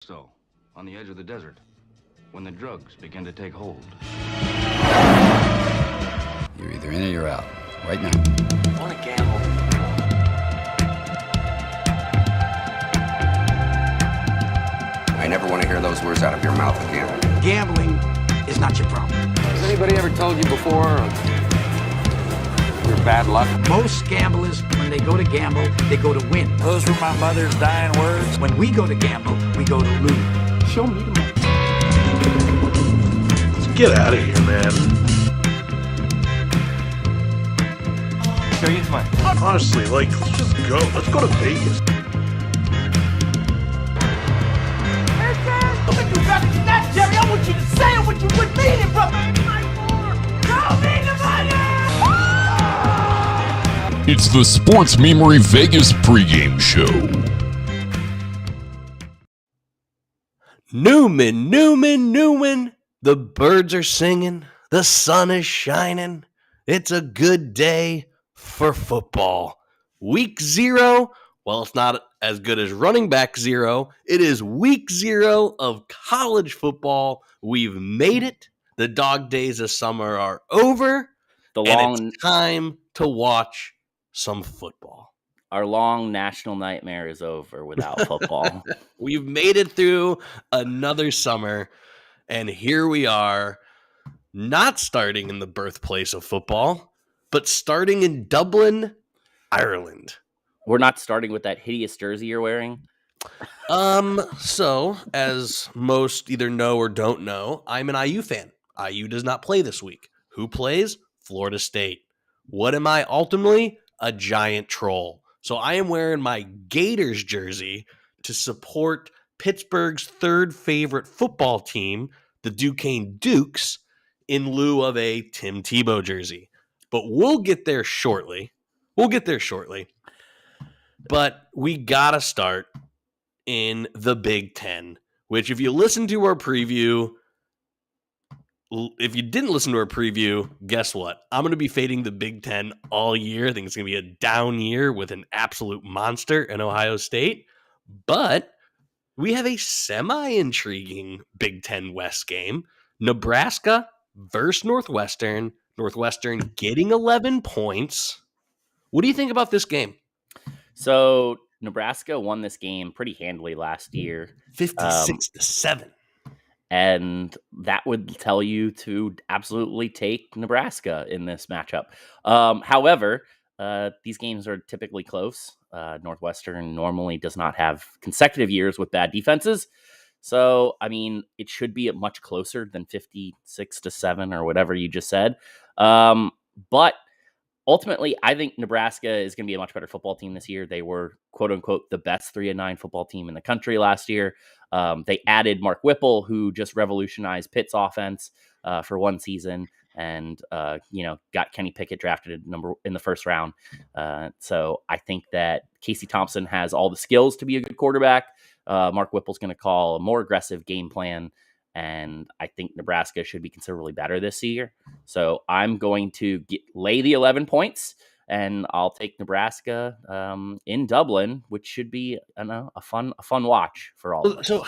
So, on the edge of the desert, when the drugs begin to take hold. You're either in or you're out. Right now. I want to gamble. I never want to hear those words out of your mouth again. Gambling is not your problem. Has anybody ever told you before your bad luck? Most gamblers, when they go to gamble, they go to win. Those were my mother's dying words. When we go to gamble, we go to lose. Show me the money. Let's get out of here, man. Show you the money. Honestly, let's just go. Let's go to Vegas. Jerry, I want you to say it what you would mean it, brother. Show me the money! It's the Sports Memory Vegas pregame show. Newman. The birds are singing. The sun is shining. It's a good day for football. Week 0. Well, it's not as good as running back 0. It is week 0 of college football. We've made it. The dog days of summer are over. And it's time to watch some football. Our long national nightmare is over without football. We've made it through another summer, and here we are, not starting in the birthplace of football, but starting in Dublin, Ireland. We're not starting with that hideous jersey you're wearing? So, as most either know or don't know, I'm an IU fan. IU does not play this week. Who plays? Florida State. What am I ultimately? A giant troll. So I am wearing my Gators jersey to support Pittsburgh's third favorite football team, the Duquesne Dukes, in lieu of a Tim Tebow jersey. But we'll get there shortly. But we got to start in the Big Ten, which if you listen to our preview, if you didn't listen to our preview, guess what? I'm going to be fading the Big Ten all year. I think it's going to be a down year with an absolute monster in Ohio State. But we have a semi-intriguing Big Ten West game. Nebraska versus Northwestern. Northwestern getting 11 points. What do you think about this game? So Nebraska won this game pretty handily last year. 56-7. And that would tell you to absolutely take Nebraska in this matchup. However, these games are typically close. Northwestern normally does not have consecutive years with bad defenses. So, I mean, it should be much closer than 56-7 or whatever you just said. But ultimately, I think Nebraska is going to be a much better football team this year. They were, quote unquote, the best 3-9 football team in the country last year. They added Mark Whipple, who just revolutionized Pitt's offense for one season, and got Kenny Pickett drafted in the first round. So I think that Casey Thompson has all the skills to be a good quarterback. Mark Whipple's going to call a more aggressive game plan. And I think Nebraska should be considerably better this year. So I'm going to lay the 11 points, and I'll take Nebraska in Dublin, which should be a fun watch for all of us. So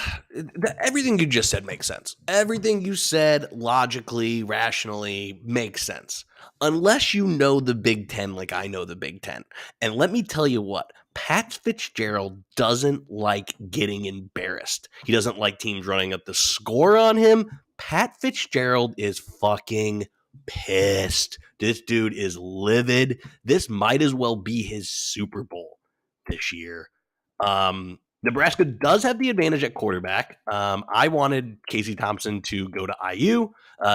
everything you just said makes sense. Everything you said logically, rationally makes sense. Unless you know the Big Ten like I know the Big Ten. And let me tell you what. Pat Fitzgerald doesn't like getting embarrassed. He doesn't like teams running up the score on him. Pat Fitzgerald is fucking pissed. This dude is livid. This might as well be his Super Bowl this year. Nebraska does have the advantage at quarterback. I wanted Casey Thompson to go to IU.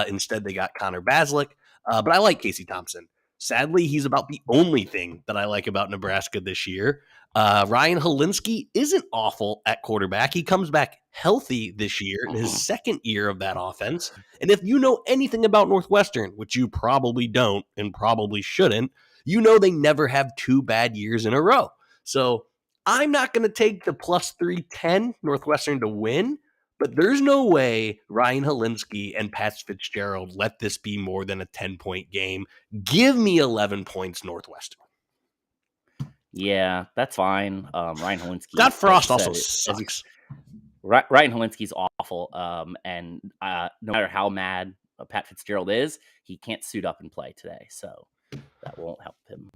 Instead, they got Connor Baslick. But I like Casey Thompson. Sadly, he's about the only thing that I like about Nebraska this year. Ryan Helinski isn't awful at quarterback. He comes back healthy this year in his second year of that offense. And if you know anything about Northwestern, which you probably don't and probably shouldn't, you know they never have 2 bad years in a row. So I'm not going to take the plus 310 Northwestern to win. But there's no way Ryan Helinski and Pat Fitzgerald let this be more than a 10-point game. Give me 11 points, Northwestern. Yeah, that's fine. Ryan Helinski. Scott Frost also sucks. Ryan Helinski's awful. And no matter how mad Pat Fitzgerald is, he can't suit up and play today. So that won't help him.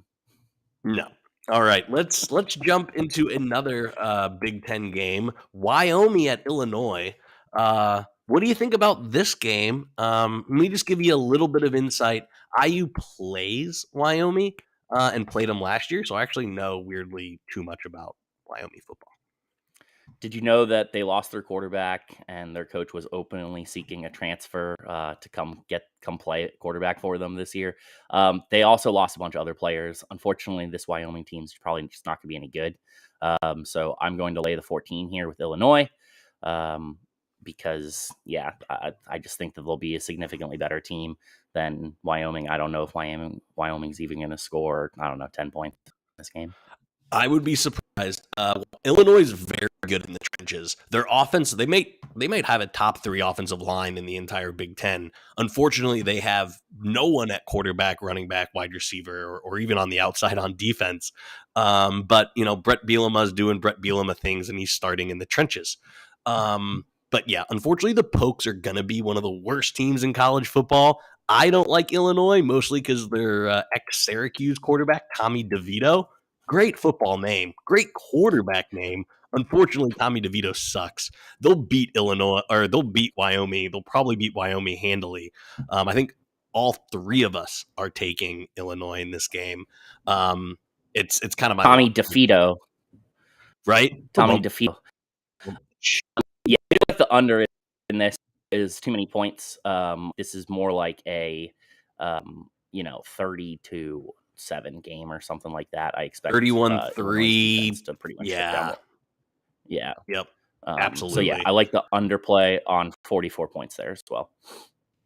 No. All right, let's jump into another Big Ten game. Wyoming at Illinois. What do you think about this game? Let me just give you a little bit of insight. IU plays Wyoming and played them last year, so I actually know weirdly too much about Wyoming football. Did you know that they lost their quarterback and their coach was openly seeking a transfer to come play quarterback for them this year? They also lost a bunch of other players. Unfortunately, this Wyoming team's probably just not going to be any good. So I'm going to lay the 14 here with Illinois because, I just think that they'll be a significantly better team than Wyoming. I don't know if Wyoming's even going to score, 10 points in this game. I would be surprised. Illinois is very good in the trenches. Their offense, they might have a top 3 offensive line in the entire Big Ten. Unfortunately, they have no one at quarterback, running back, wide receiver, or even on the outside on defense. But Brett Bielema is doing Brett Bielema things, and he's starting in the trenches. But yeah, unfortunately, the Pokes are going to be one of the worst teams in college football. I don't like Illinois, mostly because their ex-Syracuse quarterback, Tommy DeVito. Great football name, great quarterback name. Unfortunately, Tommy DeVito sucks. They'll beat Illinois, or they'll beat Wyoming. They'll probably beat Wyoming handily. I think all 3 of us are taking Illinois in this game. It's kind of my Tommy DeVito, right? Tommy DeVito. Yeah, I feel like the under in this is too many points. This is more like a 30-7 game or something like that. I expect 31-3 to pretty much yeah. Yep. Absolutely. So I like the underplay on 44 points there as well.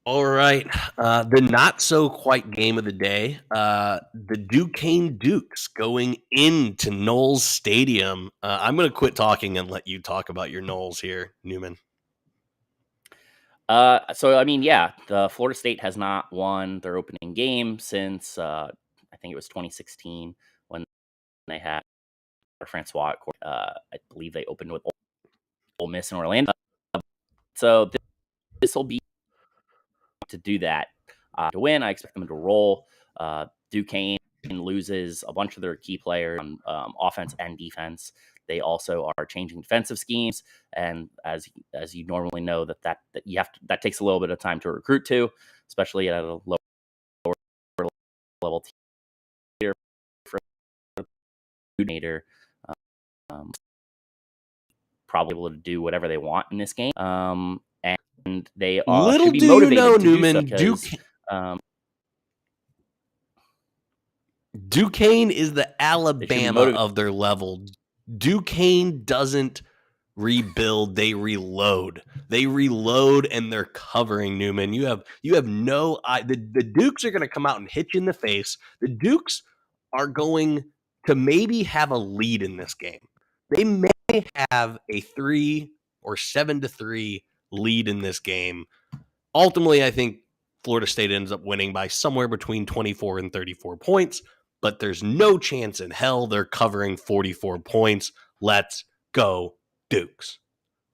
All right. The not so quite game of the day. The Duquesne Dukes going into Knowles Stadium. I'm going to quit talking and let you talk about your Knowles here, Newman. The Florida State has not won their opening game since I think it was 2016 when they had Francois. I believe they opened with Ole Miss in Orlando. So this will be to do that to win. I expect them to roll. Duquesne loses a bunch of their key players on offense and defense. They also are changing defensive schemes, and as you normally know, that takes a little bit of time to recruit to, especially at a lower level tier for coordinator. Probably able to do whatever they want in this game, and they little should be do motivated you know, to Newman. do so because, Duquesne is the Alabama of their level. Duquesne doesn't rebuild, they reload. They reload and they're covering, Newman. You have no the Dukes are going to come out and hit you in the face. The Dukes are going to maybe have a lead in this game. They may have a 3 or 7-3 lead in this game. Ultimately, I think Florida State ends up winning by somewhere between 24 and 34 points, but there's no chance in hell they're covering 44 points. Let's go, Dukes.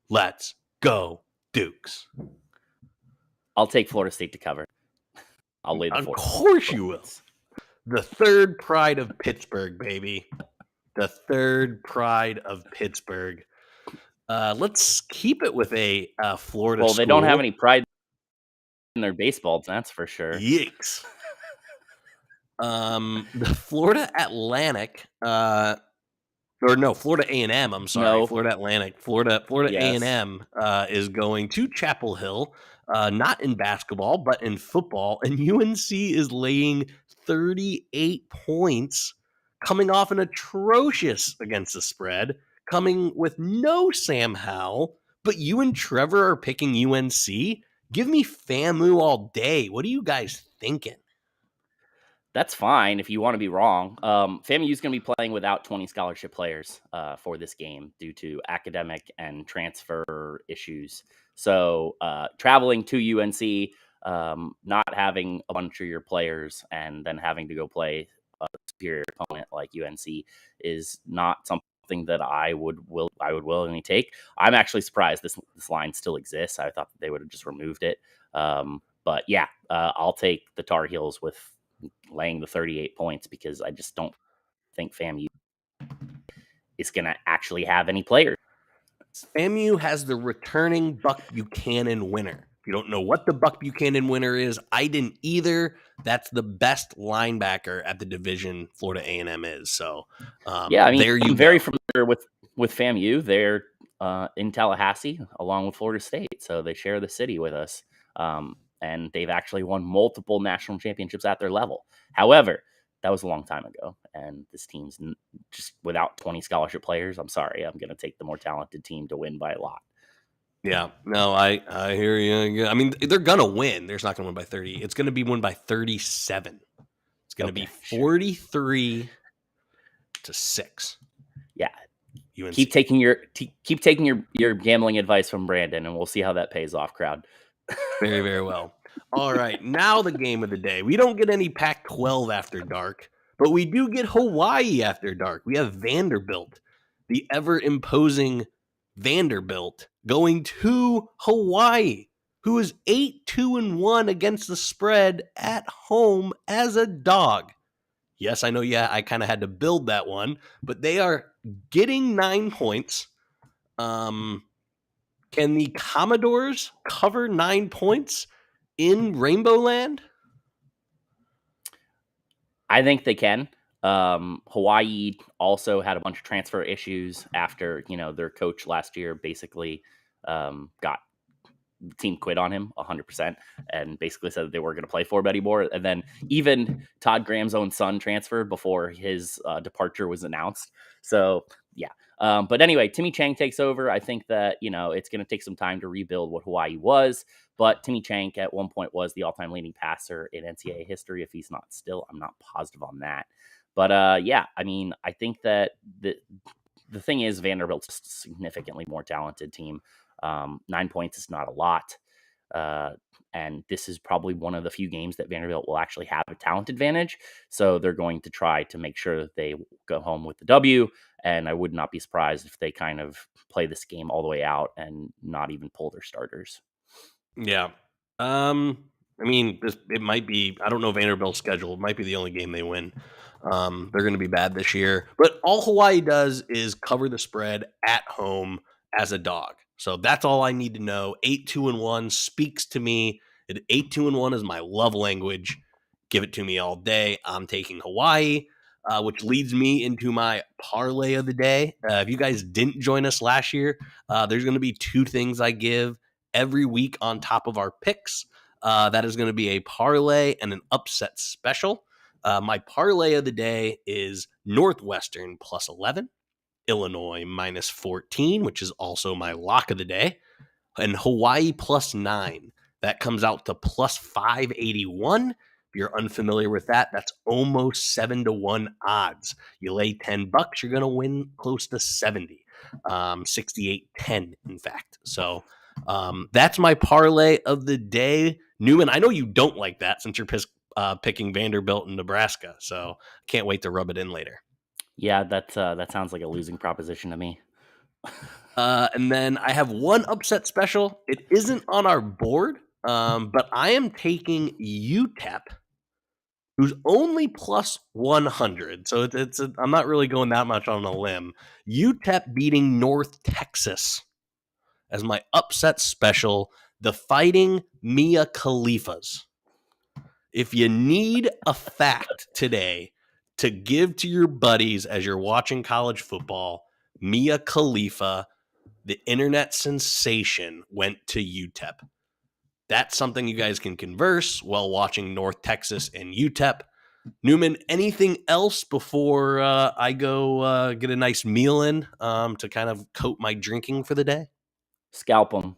Let's go, Dukes. I'll take Florida State to cover. I'll lay the Of course you will. The third pride of Pittsburgh, baby. The third pride of Pittsburgh. Let's keep it with a Florida Well, they school. don't have any pride in their baseball, that's for sure. Yikes. The Florida Atlantic, Florida A&M, I'm sorry. No. Florida Atlantic. Florida Yes. A&M is going to Chapel Hill, not in basketball, but in football. And UNC is laying 38 points, coming off an atrocious against the spread, coming with no Sam Howell, but you and Trevor are picking UNC? Give me FAMU all day. What are you guys thinking? That's fine if you want to be wrong. FAMU is going to be playing without 20 scholarship players for this game due to academic and transfer issues. So traveling to UNC, not having a bunch of your players, and then having to go play a superior opponent like UNC is not something something that I would willingly take. I'm actually surprised this line still exists. I thought that they would have just removed it. But yeah, I'll take the Tar Heels with laying the 38 points because I just don't think FAMU is going to actually have any players. FAMU has the returning Buck Buchanan winner. If you don't know what the Buck Buchanan winner is, I didn't either. That's the best linebacker at the division Florida A&M is. So, yeah, I mean, I'm very familiar with FAMU. They're in Tallahassee along with Florida State, so they share the city with us. And they've actually won multiple national championships at their level. However, that was a long time ago, and this team's just without 20 scholarship players. I'm sorry, I'm going to take the more talented team to win by a lot. Yeah, no, I hear you. I mean, they're going to win. They're not going to win by 30. It's going to be won by 37. It's going to be 43-6. Yeah. UNC. Keep taking your gambling advice from Brandon, and we'll see how that pays off, crowd. Very, very well. All right, now the game of the day. We don't get any Pac-12 after dark, but we do get Hawaii after dark. We have Vanderbilt, the ever-imposing Vanderbilt, going to Hawaii, who is 8-2-1 against the spread at home as a dog. Yes, I know, I kind of had to build that one, but they are getting 9 points. Can the Commodores cover 9 points in Rainbow Land? I think they can. Hawaii also had a bunch of transfer issues after, their coach last year basically got the team quit on him 100% and basically said that they weren't going to play for him anymore. And then even Todd Graham's own son transferred before his departure was announced. So yeah. But anyway, Timmy Chang takes over. I think that, it's going to take some time to rebuild what Hawaii was, but Timmy Chang at one point was the all-time leading passer in NCAA history. If he's not still, I'm not positive on that. But yeah, I mean, I think that the thing is Vanderbilt's a significantly more talented team. 9 points is not a lot. And this is probably one of the few games that Vanderbilt will actually have a talent advantage. So they're going to try to make sure that they go home with the W. And I would not be surprised if they kind of play this game all the way out and not even pull their starters. Yeah. I mean, it might be, I don't know Vanderbilt's schedule. It might be the only game they win. They're going to be bad this year. But all Hawaii does is cover the spread at home as a dog. So that's all I need to know. 8-2-1 speaks to me. 8-2-1 is my love language. Give it to me all day. I'm taking Hawaii, which leads me into my parlay of the day. If you guys didn't join us last year, there's going to be 2 things I give every week on top of our picks. That is going to be a parlay and an upset special. My parlay of the day is Northwestern plus 11. Illinois minus 14, which is also my lock of the day, and Hawaii plus 9. That comes out to plus 581. If you're unfamiliar with that, that's almost 7-1 odds. You lay $10, you're going to win close to 70, 68-10, in fact. So that's my parlay of the day. Newman, I know you don't like that since you're picking Vanderbilt and Nebraska, so can't wait to rub it in later. Yeah, that sounds like a losing proposition to me. And then I have one upset special. It isn't on our board, but I am taking UTEP, who's only plus 100. So I'm not really going that much on a limb. UTEP beating North Texas as my upset special. The Fighting Mia Khalifas. If you need a fact today to give to your buddies as you're watching college football, Mia Khalifa, the internet sensation, went to UTEP. That's something you guys can converse while watching North Texas and UTEP. Newman, anything else before I go get a nice meal in to kind of coat my drinking for the day? Scalp them.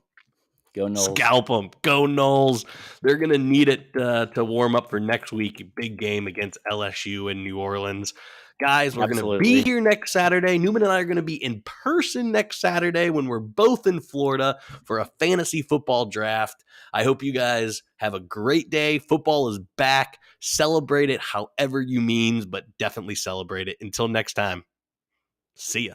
Go Noles. Scalp them. Go Noles. They're going to need it to warm up for next week. Big game against LSU in New Orleans. Guys, we're going to be here next Saturday. Newman and I are going to be in person next Saturday when we're both in Florida for a fantasy football draft. I hope you guys have a great day. Football is back. Celebrate it however you mean, but definitely celebrate it. Until next time, see ya.